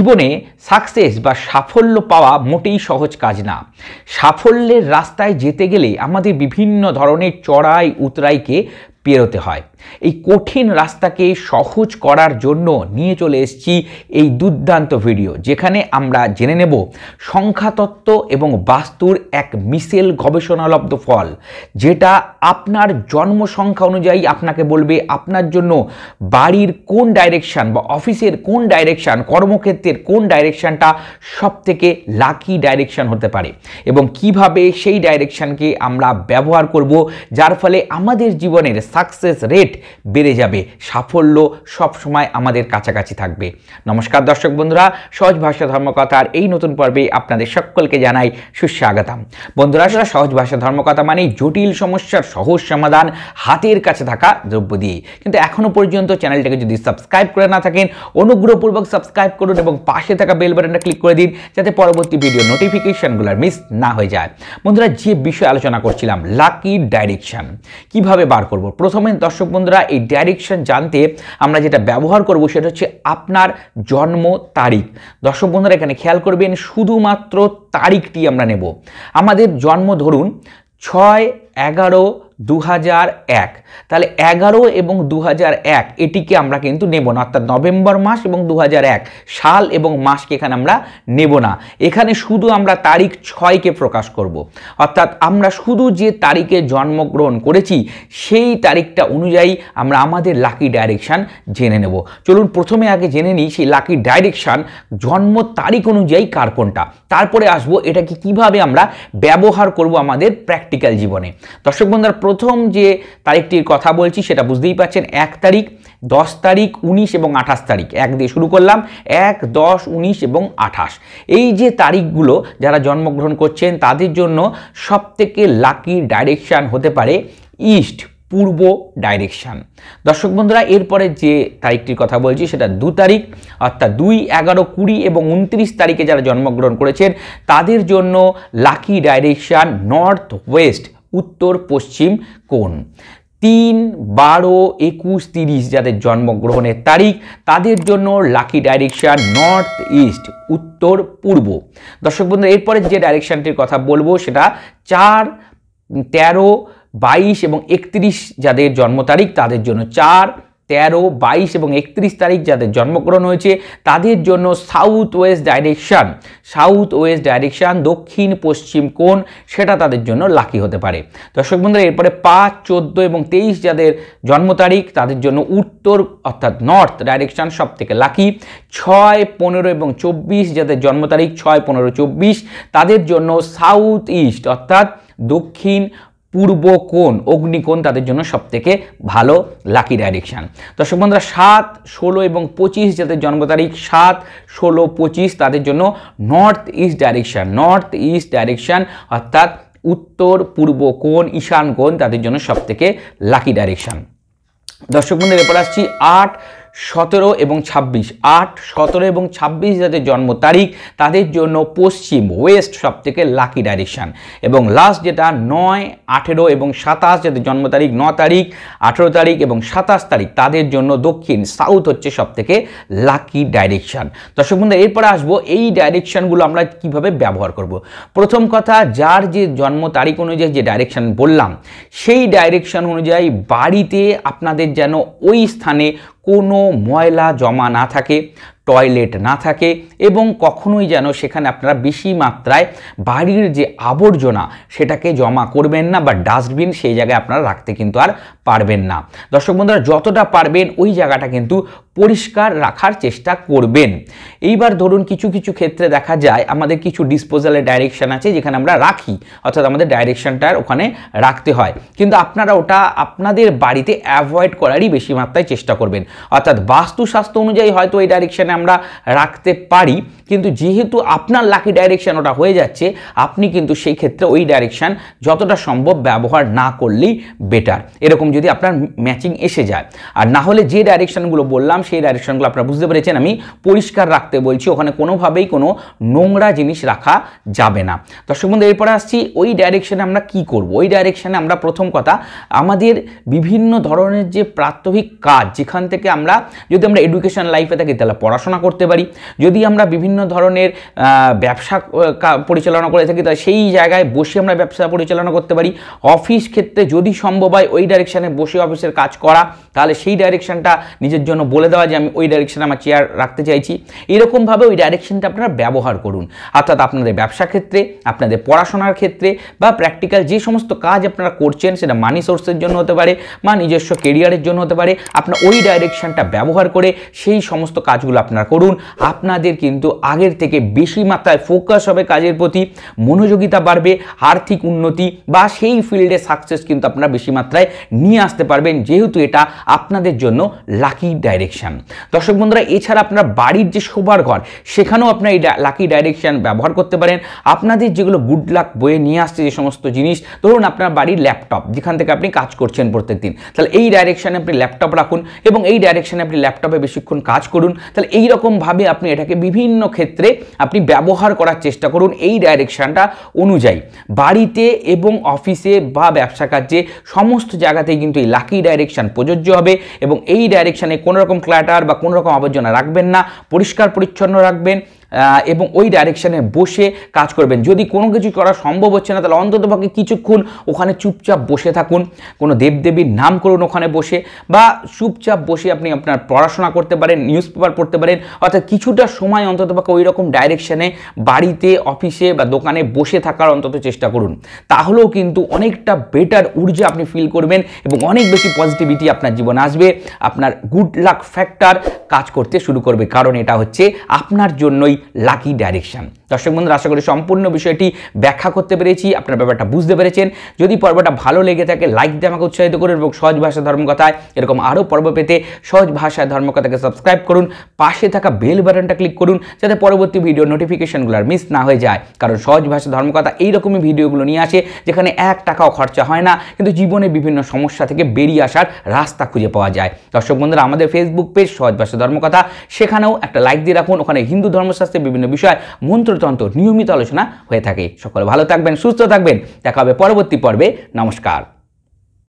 জীবনে সাকসেস বা সাফল্য পাওয়া মোটেই সহজ কাজ না। সাফল্যের রাস্তায় যেতে গেলে আমাদের বিভিন্ন ধরনের চড়াই উতরাইকে পেরোতে হয়। এই কঠিন রাস্তাকে সহজ করার জন্য নিয়ে চলে এসেছি এই দুর্দান্ত ভিডিও, যেখানে আমরা জেনে নেব সংখ্যাতত্ত্ব এবং বাস্তুর এক মিশেল গবেষণালব্ধ ফল, যেটা আপনার জন্ম সংখ্যা অনুযায়ী আপনাকে বলবে আপনার জন্য বাড়ির কোন ডাইরেকশন বা অফিসের কোন ডাইরেকশন, কর্মক্ষেত্রের কোন ডাইরেকশনটা সব থেকে লাকি ডাইরেকশন হতে পারে এবং কিভাবে সেই ডাইরেকশনকে আমরা ব্যবহার করব, যার ফলে আমাদের জীবনের সাকসেস রেট বেড়ে যাবে, সাফল্য সব সময় আমাদের কাছাকাছি থাকবে। নমস্কার দর্শক বন্ধুরা, সহজ ভাষা ধর্মকথার এই নতুন পর্বে আপনাদের সকলকে জানাই সুস্বাগতম। বন্ধুরা, সহজ ভাষা ধর্মকথা মানে জটিল সমস্যার সহজ সমাধান হাতের কাছে থাকা দ্রব্য দিয়ে। কিন্তু এখনো পর্যন্ত চ্যানেলটাকে যদি সাবস্ক্রাইব করে না থাকেন, অনুগ্রহপূর্বক সাবস্ক্রাইব করুন এবং পাশে থাকা বেল বাটনটা ক্লিক করে দিন, যাতে পরবর্তী ভিডিও নোটিফিকেশনগুলো মিস না হয়ে যায়। বন্ধুরা, যে বিষয়ে আলোচনা করছিলাম, লাকি ডাইরেকশন কিভাবে বার করব। প্রথমে দর্শক বন্ধুরা, এই ডাইরেকশন জানতে আমরা যেটা ব্যবহার করব সেটা হচ্ছে আপনার জন্ম তারিখ। দর্শক বন্ধুরা, এখানে খেয়াল করবেন, শুধুমাত্র তারিখটি আমরা নেব। আমাদের জন্ম ধরুন 6/11/2001, তাহলে 11 এবং 2001 এটিকে আমরা কিন্তু নেব না, অর্থাৎ নভেম্বর মাস এবং 2001 সাল এবং মাসকে এখানে আমরা নেব না। এখানে শুধু আমরা তারিখ 6কে প্রকাশ করব, অর্থাৎ আমরা শুধু যে তারিখে জন্মগ্রহণ করেছি সেই তারিখটা অনুযায়ী আমরা আমাদের লাকি ডাইরেকশন জেনে নেব। চলুন প্রথমে আগে জেনে নিই সেই লাকি ডাইরেকশন জন্ম তারিখ অনুযায়ী কার কোনটা, তারপরে আসবো এটাকে কিভাবে আমরা ব্যবহার করব আমাদের প্র্যাকটিক্যাল জীবনে। দর্শক বন্ধুরা, প্রথম যে তারিখটির কথা বলছি সেটা বুঝতেই পারছেন, 1 তারিখ, 10 তারিখ, 19 এবং 28 তারিখ। 1 দিয়ে শুরু করলাম, 1, 10, 19 এবং 28। এই যে তারিখগুলো যারা জন্মগ্রহণ করছেন তাদের জন্য সবথেকে লাকি ডাইরেকশন হতে পারে ইস্ট, পূর্ব ডাইরেকশন। দর্শক বন্ধুরা, এরপরে যে তারিখটির কথা বলছি সেটা 2 তারিখ, অর্থাৎ 2, 11, 20 এবং 29 তারিখে যারা জন্মগ্রহণ করেছেন তাদের জন্য লাকি ডাইরেকশন নর্থ ওয়েস্ট, উত্তর পশ্চিম কোণ। 3, 12, 21, 30 যাদের জন্মগ্রহণের তারিখ তাদের জন্য লাকি ডাইরেকশন নর্থ ইস্ট, উত্তর পূর্ব। দর্শক বন্ধুরা, এরপরে যে ডাইরেকশনটির কথা বলবো সেটা 4, 13, 22 এবং 31 যাদের জন্ম তারিখ তাদের জন্য 4, 13, 22 এবং 31 তারিখ যাদের জন্মগ্রহণ হয়েছে তাদের জন্য south West direction, south West direction, দক্ষিণ পশ্চিম কোণ, সেটা তাদের জন্য লাকি হতে পারে। দর্শক বন্ধুরা, এরপরে 5, 14 এবং 23 যাদের জন্ম তারিখ তাদের জন্য উত্তর অর্থাৎ নর্থ ডাইরেকশন সব থেকে লাকি। 6, 15 এবং 24 যাদের জন্ম তারিখ 6, 15, 24 তাদের জন্য সাউথ ইস্ট অর্থাৎ দক্ষিণ পূর্ব কোণ, অগ্নিকোণ তাদের জন্য সব থেকে ভালো লাকি ডাইরেকশন। দর্শক বন্ধুরা, 7, 16 এবং 25 যাদের জন্ম তারিখ 7, 16, 25 তাদের জন্য north east direction, north east direction অর্থাৎ উত্তর পূর্ব কোণ, ঈশান কোণ তাদের জন্য সব থেকে লাকি ডাইরেকশন। দর্শক বন্ধুরা, এরপর আসছি 8, 17 এবং 26। 8, 17 এবং 26 যাদের জন্ম তারিখ তাদের জন্য পশ্চিম ওয়েস্ট সব থেকে লাকি ডাইরেকশন। এবং লাস্ট যেটা 9, 18 এবং 27 যাদের জন্ম তারিখ 9 তারিখ, 18 তারিখ এবং 27 তারিখ তাদের জন্য দক্ষিণ সাউথ হচ্ছে সব থেকে লাকি ডাইরেকশন। দর্শক বন্ধু, এরপরে আসবো এই ডাইরেকশনগুলো আমরা কিভাবে ব্যবহার করব। প্রথম কথা, যার যে জন্ম তারিখ অনুযায়ী যে ডাইরেকশন বললাম সেই ডাইরেকশন অনুযায়ী বাড়িতে আপনাদের যেন ওই স্থানে কোনো ময়লা জমা না থাকে, টয়লেট না থাকে এবং কখনোই যেন সেখানে আপনারা বেশি মাত্রায় বাড়ির যে আবর্জনা সেটাকে জমা করবেন না, বা ডাস্টবিন সেই জায়গায় আপনারা রাখতে কিন্তু আর পারবেন না। দর্শক বন্ধুরা, যতটা পারবেন ওই জায়গাটা কিন্তু পরিষ্কার রাখার চেষ্টা করবেন। এইবার ধরুন কিছু কিছু ক্ষেত্রে দেখা যায় আমাদের কিছু ডিসপোজালের ডাইরেকশন আছে যেখানে আমরা রাখি, অর্থাৎ আমাদের ডাইরেকশনটার ওখানে রাখতে হয়, কিন্তু আপনারা ওটা আপনাদের বাড়িতে অ্যাভয়েড করারই বেশি মাত্রায় চেষ্টা করবেন। অর্থাৎ বাস্তুশাস্ত্র অনুযায়ী হয়তো এই ডাইরেকশনে আমরা রাখতে পারি, কিন্তু যেহেতু আপনার লাকি ডাইরেকশন ওটা হয়ে যাচ্ছে, আপনি কিন্তু সেই ক্ষেত্রে ওই ডাইরেকশন যতটা সম্ভব ব্যবহার না করলেই বেটার, এরকম যদি আপনার ম্যাচিং এসে যায়। আর না হলে যে ডাইরেকশনগুলো বললাম সেই ডাইরেকশনগুলো আপনারা বুঝতে পেরেছেন, আমি পরিষ্কার রাখতে বলছি, ওখানে কোনোভাবেই কোনো নোংরা জিনিস রাখা যাবে না। দর্শক বন্ধু, এরপরে আসছি ওই ডাইরেকশনে আমরা কি করব। ওই ডাইরেকশনে আমরা প্রথম কথা আমাদের বিভিন্ন ধরনের যে প্রাত্যহিক কাজ, যেখান থেকে আমরা যদি আমরা এডুকেশন লাইফে থাকি তাহলে পড়াশোনা পড়াশোনা করতে পারি। যদি আমরা বিভিন্ন ধরনের ব্যবসা পরিচালনা করে থাকি তাহলে সেই জায়গায় বসে আমরা ব্যবসা পরিচালনা করতে পারি। অফিস ক্ষেত্রে যদি সম্ভব হয় ওই ডাইরেকশানে বসে অফিসের কাজ করা, তাহলে সেই ডাইরেকশানটা নিজের জন্য বলে দেওয়া যে আমি ওই ডাইরেকশানে আমার চেয়ার রাখতে চাইছি। এরকমভাবে ওই ডাইরেকশানটা আপনারা ব্যবহার করুন। অর্থাৎ আপনাদের ব্যবসা ক্ষেত্রে, আপনাদের পড়াশোনার ক্ষেত্রে বা প্র্যাকটিক্যাল যে সমস্ত কাজ আপনারা করছেন সেটা মানি সোর্সের জন্য হতে পারে বা নিজস্ব কেরিয়ারের জন্য হতে পারে, আপনার ওই ডাইরেকশানটা ব্যবহার করে সেই সমস্ত কাজগুলো আপনারা করুন। আপনাদের কিন্তু আগের থেকে বেশি মাত্রায় ফোকাস হবে কাজের প্রতি, মনোযোগিতা বাড়বে, আর্থিক উন্নতি বা সেই ফিল্ডে সাকসেস কিন্তু আপনারা বেশি মাত্রায় নিয়ে আসতে পারবেন, যেহেতু এটা আপনাদের জন্য লাকি ডাইরেকশন। দর্শক বন্ধুরা, এছাড়া আপনার বাড়ির যে শোবার ঘর সেখানেও আপনার এই লাকি ডাইরেকশন ব্যবহার করতে পারেন। আপনাদের যেগুলো গুড লাক বয়ে নিয়ে আসছে যে সমস্ত জিনিস, ধরুন আপনার বাড়ির ল্যাপটপ যেখান থেকে আপনি কাজ করছেন প্রত্যেকদিন, তাহলে এই ডাইরেকশানে আপনি ল্যাপটপ রাখুন এবং এই ডাইরেকশানে আপনি ল্যাপটপে বেশিক্ষণ কাজ করুন। তাহলে এইরকমভাবে আপনি এটাকে বিভিন্ন ক্ষেত্রে আপনি ব্যবহার করার চেষ্টা করুন এই ডাইরেকশানটা অনুযায়ী। বাড়িতে এবং অফিসে বা ব্যবসা কাজে সমস্ত জায়গাতেই কিন্তু এই লাকি ডাইরেকশান প্রযোজ্য হবে এবং এই ডাইরেকশানে কোনো রকম ক্লাটার বা কোনো রকম আবর্জনা রাখবেন না, পরিষ্কার পরিচ্ছন্ন রাখবেন এবং ওই ডাইরেকশানে বসে কাজ করবেন। যদি কোনো কিছু করা সম্ভব হচ্ছে না তাহলে অন্ততপক্ষে কিছুক্ষণ ওখানে চুপচাপ বসে থাকুন, কোনো দেবদেবীর নাম করুন ওখানে বসে, বা চুপচাপ বসে আপনি আপনার পড়াশোনা করতে পারেন, নিউজ পেপার পড়তে পারেন। অর্থাৎ কিছুটা সময় অন্ততপক্ষে ওই রকম ডাইরেকশানে বাড়িতে, অফিসে বা দোকানে বসে থাকার অন্তত চেষ্টা করুন। তাহলেও কিন্তু অনেকটা বেটার ঊর্জা আপনি ফিল করবেন এবং অনেক বেশি পজিটিভিটি আপনার জীবনে আসবে। আপনার গুড লাক ফ্যাক্টর কাজ করতে শুরু করবে, কারণ এটা হচ্ছে আপনার জন্যই লাকি ডাইরেকশন। দর্শক বন্ধুরা, আশা করি সম্পূর্ণ বিষয়টি ব্যাখ্যা করতে পেরেছি, আপনার ব্যাপারটা বুঝতে পেরেছেন। যদি পর্বটা ভালো লেগে থাকে লাইক দিয়ে আমাকে উৎসাহিত করুন এবং সহজ ভাষা ধর্মকথায় এরকম আরও পর্ব পেতে সহজ ভাষায় ধর্মকথাকে সাবস্ক্রাইব করুন, পাশে থাকা বেল বাটনটা ক্লিক করুন যাতে পরবর্তী ভিডিও নোটিফিকেশনগুলো আর মিস না হয়ে যায়। কারণ সহজ ভাষা ধর্মকথা এইরকমই ভিডিওগুলো নিয়ে আসে যেখানে 1 টাকাও খরচা হয় না, কিন্তু জীবনে বিভিন্ন সমস্যা থেকে বেরিয়ে আসার রাস্তা খুঁজে পাওয়া যায়। দর্শক বন্ধুরা, আমাদের ফেসবুক পেজ সহজ ভাষা ধর্মকথা, সেখানেও একটা লাইক দিয়ে রাখুন। ওখানে হিন্দু ধর্মশাস্ত্রের বিভিন্ন বিষয়, মন্ত্রতন্ত্র নিয়মিত আলোচনা হয়ে থাকে। সকলে ভালো থাকবেন, সুস্থ থাকবেন, দেখা হবে পরবর্তী পর্বে। নমস্কার।